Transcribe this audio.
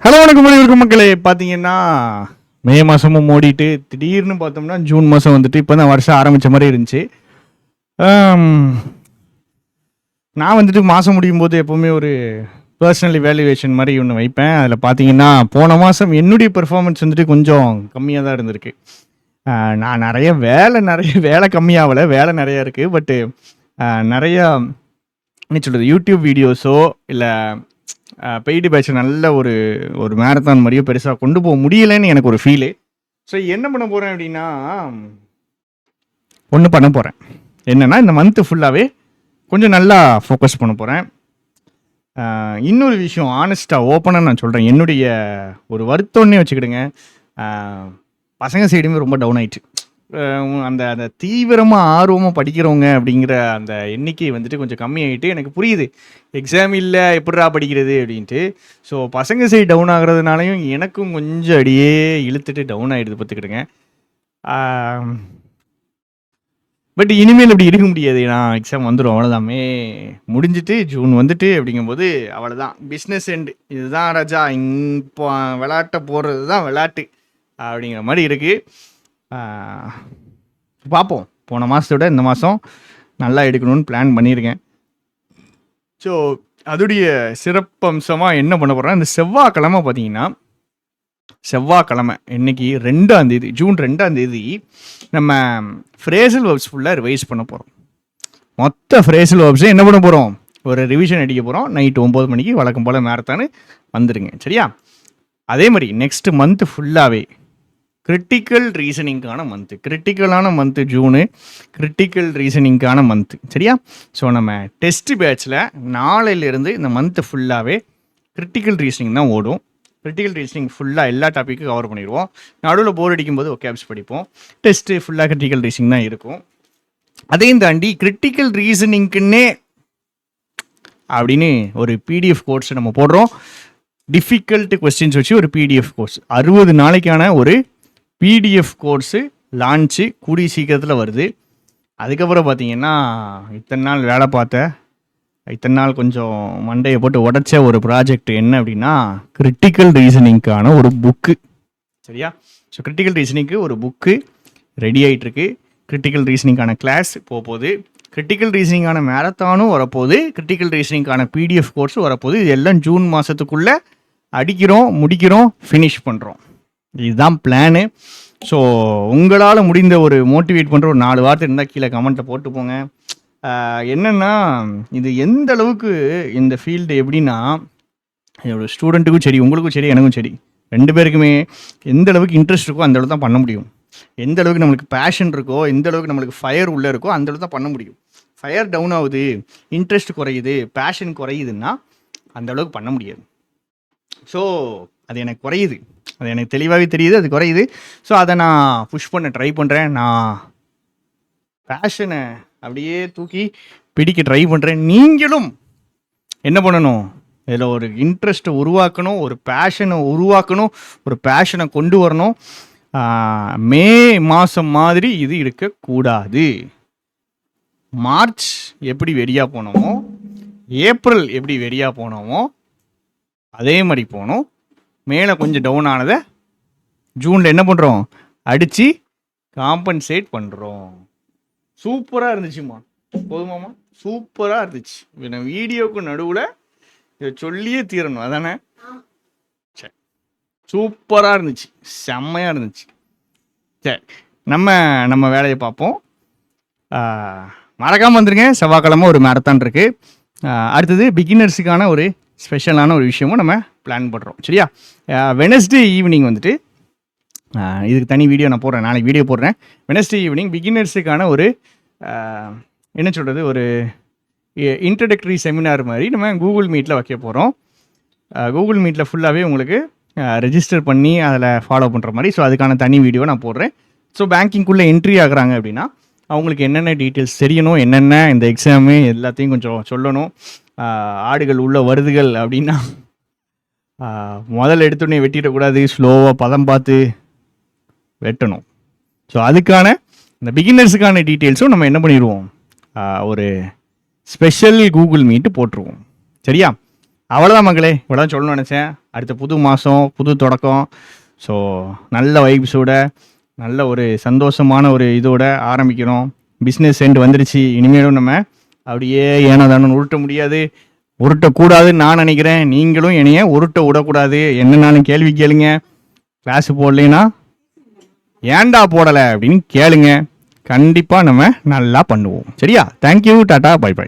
Hello வணக்கம் இருக்கும் மக்களே. பார்த்தீங்கன்னா மே மாதமும் ஓடிட்டு திடீர்னு பார்த்தோம்னா ஜூன் மாதம் வந்துட்டு இப்போ தான் வருஷம் ஆரம்பித்த மாதிரி இருந்துச்சு. நான் வந்துட்டு மாதம் முடியும் போது எப்போவுமே ஒரு பர்சனல் இவேல்யூவேஷன் மாதிரி ஒன்று வைப்பேன். அதில் பார்த்தீங்கன்னா போன மாதம் என்னுடைய பெர்ஃபார்மன்ஸ் வந்துட்டு கொஞ்சம் கம்மியாக தான் இருந்திருக்கு. நான் நிறைய வேலை கம்மியாகலை, வேலை நிறையா இருக்குது. பட்டு நிறையா என்ன சொல்கிறது, யூடியூப் வீடியோஸோ இல்லை பெய்டு பேட்ச் நல்ல ஒரு மேரத்தான் மாதிரியோ பெருசாக கொண்டு போக முடியலைன்னு எனக்கு ஒரு ஃபீலு. ஸோ என்ன பண்ண போகிறேன் அப்படின்னா, ஒன்று பண்ண போகிறேன். என்னென்னா, இந்த மந்த்து ஃபுல்லாகவே கொஞ்சம் நல்லா ஃபோக்கஸ் பண்ண போகிறேன். இன்னொரு விஷயம் ஆனஸ்ட்டாக ஓப்பனாக நான் சொல்கிறேன், என்னுடைய ஒரு வருத்தம்னே வச்சுக்கிடுங்க. பசங்க சைடுமே ரொம்ப டவுன் ஆயிடுச்சு. அந்த அந்த தீவிரமாக ஆர்வமாக படிக்கிறவங்க அப்படிங்கிற அந்த எண்ணிக்கை வந்துட்டு கொஞ்சம் கம்மியாகிட்டு எனக்கு புரியுது. எக்ஸாம் இல்லை எப்படிரா படிக்கிறது அப்படின்ட்டு. ஸோ பசங்க சைடு டவுன் ஆகுறதுனாலையும் எனக்கும் கொஞ்சம் அடியே இழுத்துட்டு டவுன் ஆகிடுது பார்த்துக்கிடுங்க. பட் இனிமேல் இப்படி இருக்க முடியாது. நான் எக்ஸாம் வந்துடும், அவ்வளோதாமே முடிஞ்சிட்டு ஜூன் வந்துட்டு அப்படிங்கும்போது அவ்வளோதான், பிஸ்னஸ் எண்டு. இதுதான் ராஜா, இப்போ விளையாட்டை போடுறது தான் விளையாட்டு அப்படிங்கிற மாதிரி இருக்குது. பார்ப்போம். போன மாதத்தோட இந்த மாதம் நல்லா எடுக்கணும்னு பிளான் பண்ணியிருக்கேன். ஸோ அதோடைய சிறப்பம்சமாக என்ன பண்ண போகிறேன், இந்த செவ்வாய்க்கிழமை பார்த்தீங்கன்னா, செவ்வாய்க்கிழமை இன்னைக்கு 2ஆம் தேதி, ஜூன் 2ஆம் தேதி நம்ம ஃப்ரேசல் வெர்ப்ஸ் ஃபுல்லாக ரிவைஸ் பண்ண போகிறோம். மொத்த ஃப்ரேசல் வெர்ப்ஸை என்ன பண்ண போகிறோம், ஒரு ரிவிஷன் அடிக்க போகிறோம். நைட்டு 9 மணிக்கு வழக்கம் போல் மேரத்தானு வந்துடுங்க, சரியா? அதே மாதிரி நெக்ஸ்ட் மந்த் ஃபுல்லாகவே கிரிட்டிக்கல் ரீசனிங்கான மந்த்து, கிரிட்டிக்கலான மந்த்து ஜூனு, கிரிட்டிக்கல் ரீசனிங்கான மந்த்து, சரியா? ஸோ நம்ம டெஸ்ட் பேட்சில் நாளையிலேருந்து இந்த மந்த்து ஃபுல்லாகவே கிரிட்டிக்கல் ரீசனிங் தான் ஓடும். கிரிட்டிக்கல் ரீசனிங் ஃபுல்லாக எல்லா டாப்பிக்கும் கவர் பண்ணிடுவோம். நடுவில் போர் அடிக்கும்போது ஒகேப்ஸ் படிப்போம். டெஸ்ட்டு ஃபுல்லாக கிரிட்டிக்கல் ரீசனிங் தான் இருக்கும். அதையும் தாண்டி கிரிட்டிக்கல் ரீசனிங்க்குன்னே அப்படின்னு ஒரு பிடிஎஃப் கோர்ஸ் நம்ம போடுறோம். டிஃபிகல்ட் கொஸ்டின்ஸ் வச்சு ஒரு பிடிஎஃப் கோர்ஸ், 60 நாளைக்கான ஒரு பிடிஎஃப் கோர்ஸு லான்ச்சு கூடிய சீக்கிரத்தில் வருது. அதுக்கப்புறம் பார்த்தீங்கன்னா, இத்தனை நாள் வேலை பார்த்த, இத்தனை நாள் கொஞ்சம் மண்டையை போட்டு உடச்ச ஒரு ப்ராஜெக்ட் என்ன அப்படின்னா, கிரிட்டிக்கல் ரீசனிங்க்கான ஒரு புக்கு, சரியா? ஸோ கிரிட்டிக்கல் ரீசனிங்க்கு ஒரு புக்கு ரெடி ஆகிட்டுருக்கு. கிரிட்டிக்கல் ரீசனிங்கான கிளாஸ் போகுது, கிரிட்டிக்கல் ரீசனிங்கான மேரத்தானும் வரப்போகுது, கிரிட்டிக்கல் ரீசனிங்கான பிடிஎஃப் கோர்ஸும் வரப்போகுது. இது எல்லாம் ஜூன் மாதத்துக்குள்ளே அடிக்கிறோம், முடிக்கிறோம், ஃபினிஷ் பண்ணுறோம். இதுதான் பிளானு. ஸோ உங்களால் முடிந்த ஒரு மோட்டிவேட் பண்ணுற ஒரு 4 வார்த்தை இருந்தால் கீழே கமெண்ட்டில் போட்டு போங்க. என்னென்னா, இது எந்த அளவுக்கு இந்த ஃபீல்டு எப்படின்னா, என்னோடய ஸ்டூடெண்ட்டுக்கும் சரி, உங்களுக்கும் சரி, எனக்கும் சரி, 2 பேருக்குமே எந்த அளவுக்கு இன்ட்ரெஸ்ட் இருக்கோ அந்த அளவுக்கு தான் பண்ண முடியும். எந்த அளவுக்கு நம்மளுக்கு பேஷன் இருக்கோ, எந்த அளவுக்கு நம்மளுக்கு ஃபயர் உள்ளே இருக்கோ அந்த அளவுக்கு தான் பண்ண முடியும். ஃபயர் டவுன் ஆகுது, இன்ட்ரெஸ்ட் குறையுது, பேஷன் குறையுதுன்னா அந்த அளவுக்கு பண்ண முடியாது. ஸோ அது எனக்கு குறையுது, அது எனக்கு தெளிவாகவே தெரியுது, அது குறையுது. ஸோ அதை நான் புஷ் பண்ண ட்ரை பண்ணுறேன். நான் பேஷனை அப்படியே தூக்கி பிடிக்க ட்ரை பண்ணுறேன். நீங்களும் என்ன பண்ணணும், இதில் ஒரு இன்ட்ரெஸ்ட்டை உருவாக்கணும், ஒரு பேஷனை உருவாக்கணும், ஒரு பேஷனை கொண்டு வரணும். மே மாதம் மாதிரி இது இருக்கக்கூடாது. மார்ச் எப்படி வெறியாக போனோமோ, ஏப்ரல் எப்படி வெறியாக போனோமோ அதே மாதிரி போனோம். மேலே கொஞ்சம் டவுன் ஆனதை ஜூனில் என்ன பண்ணுறோம், அடித்து காம்பன்சேட் பண்ணுறோம். சூப்பராக இருந்துச்சுமா, போதுமாம்மா, சூப்பராக இருந்துச்சு. இப்போ வீடியோவுக்கு நடுவில் இதை சொல்லியே தீரணும், அதானே? சரி, சூப்பராக இருந்துச்சு, செம்மையாக இருந்துச்சு. சரி, நம்ம வேலையை பார்ப்போம். மறக்காமல் வந்துருங்க, செவ்வாய்க்கிழமை ஒரு மேரத்தான் இருக்குது. அடுத்தது பிகினர்ஸுக்கான ஒரு ஸ்பெஷலான ஒரு விஷயமும் நம்ம பிளான் பண்ணுறோம், சரியா? வெனஸ்டே ஈவினிங் வந்துட்டு இதுக்கு தனி வீடியோ நான் போடுறேன், நாளைக்கு வீடியோ போடுறேன். வெனஸ்டே ஈவினிங் பிகினர்ஸுக்கான ஒரு என்ன சொல்கிறது, ஒரு இன்ட்ரடக்டரி செமினார் மாதிரி நம்ம கூகுள் மீட்டில் வைக்க போகிறோம். கூகுள் மீட்டில் ஃபுல்லாகவே உங்களுக்கு ரெஜிஸ்டர் பண்ணி அதில் ஃபாலோ பண்ணுற மாதிரி. ஸோ அதுக்கான தனி வீடியோ நான் போடுறேன். ஸோ பேங்கிங்குள்ளே என்ட்ரி ஆகுறாங்க அப்படின்னா அவங்களுக்கு என்னென்ன டீட்டெயில்ஸ் தெரியணும், என்னென்ன இந்த எக்ஸாமு எல்லாத்தையும் கொஞ்சம் சொல்லணும். ஆடுகள் உள்ள வருதுகள் அப்படின்னா முதல்ல எடுத்தோடனே வெட்டிடக்கூடாது, ஸ்லோவாக பதம் பார்த்து வெட்டணும். ஸோ அதுக்கான இந்த பிகினர்ஸுக்கான டீட்டெயில்ஸும் நம்ம என்ன பண்ணிடுவோம், ஒரு ஸ்பெஷல் கூகுள் மீட்டு போட்டுருவோம், சரியா? அவ்வளோதான் மக்களே, இவ்வளோதான் சொல்லணும்னு நினச்சேன். அடுத்த புது மாதம் புது தொடக்கம். ஸோ நல்ல வைப்ஸோட நல்ல ஒரு சந்தோஷமான ஒரு இதோட ஆரம்பிக்கிறோம். பிஸ்னஸ் எண்ட் வந்துருச்சு. இனிமேலும் நம்ம அப்படியே ஏனோ தானே உருட்ட முடியாது, உருட்டக்கூடாதுன்னு நான் நினைக்கிறேன். நீங்களும் என்னைய உருட்ட விடக்கூடாது. என்னன்னாலும் கேள்வி கேளுங்க. கிளாஸ் போடலைன்னா ஏன்டா போடலை அப்படின்னு கேளுங்க. கண்டிப்பாக நம்ம நல்லா பண்ணுவோம். சரியா? Thank you, tata, bye by.